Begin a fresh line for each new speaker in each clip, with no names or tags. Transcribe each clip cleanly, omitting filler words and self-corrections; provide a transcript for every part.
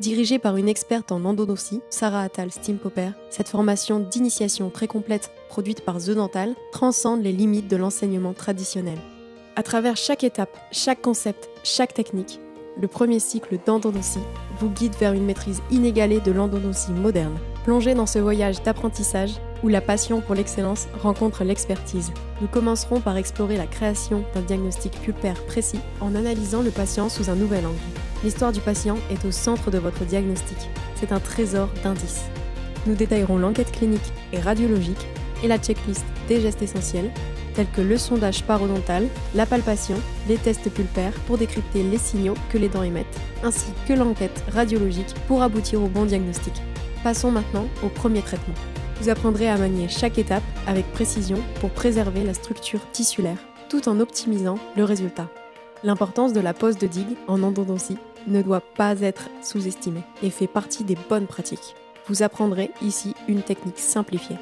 Dirigée par une experte en endodontie, Sarah Attal Steam-Popper, cette formation d'initiation très complète produite par The Dental transcende les limites de l'enseignement traditionnel. À travers chaque étape, chaque concept, chaque technique, le premier cycle d'endodontie vous guide vers une maîtrise inégalée de l'endodontie moderne. Plongez dans ce voyage d'apprentissage où la passion pour l'excellence rencontre l'expertise. Nous commencerons par explorer la création d'un diagnostic pulpaire précis en analysant le patient sous un nouvel angle. L'histoire du patient est au centre de votre diagnostic. C'est un trésor d'indices. Nous détaillerons l'enquête clinique et radiologique et la checklist des gestes essentiels, tels que le sondage parodontal, la palpation, les tests pulpaires pour décrypter les signaux que les dents émettent, ainsi que l'enquête radiologique pour aboutir au bon diagnostic. Passons maintenant au premier traitement. Vous apprendrez à manier chaque étape avec précision pour préserver la structure tissulaire, tout en optimisant le résultat. L'importance de la pose de digue en endodontie ne doit pas être sous-estimée et fait partie des bonnes pratiques. Vous apprendrez ici une technique simplifiée.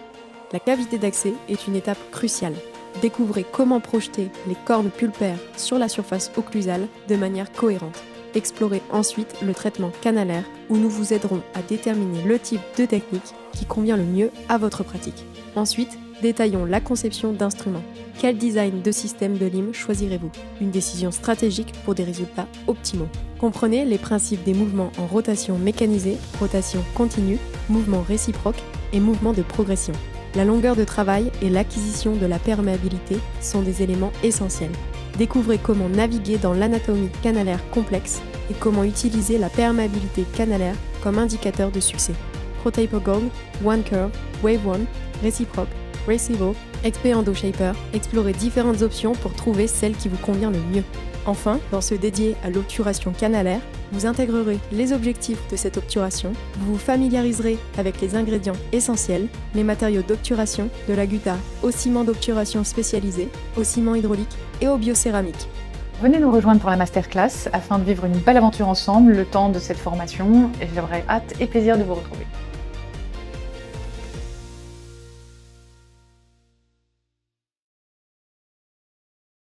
La cavité d'accès est une étape cruciale. Découvrez comment projeter les cornes pulpaires sur la surface occlusale de manière cohérente. Explorez ensuite le traitement canalaire où nous vous aiderons à déterminer le type de technique qui convient le mieux à votre pratique. Ensuite, détaillons la conception d'instruments. Quel design de système de lime choisirez-vous? Une décision stratégique pour des résultats optimaux. Comprenez les principes des mouvements en rotation mécanisée, rotation continue, mouvement réciproque et mouvement de progression. La longueur de travail et l'acquisition de la perméabilité sont des éléments essentiels. Découvrez comment naviguer dans l'anatomie canalaire complexe et comment utiliser la perméabilité canalaire comme indicateur de succès. ProTaper Gold, OneCurve, Wave One, Réciproque, Recivo, XP EndoShaper, explorez différentes options pour trouver celle qui vous convient le mieux. Enfin, dans ce dédié à l'obturation canalaire, vous intégrerez les objectifs de cette obturation, vous vous familiariserez avec les ingrédients essentiels, les matériaux d'obturation, de la gutta au ciment d'obturation spécialisé, au ciment hydraulique et au biocéramique.
Venez nous rejoindre pour la masterclass afin de vivre une belle aventure ensemble le temps de cette formation et j'aurai hâte et plaisir de vous retrouver.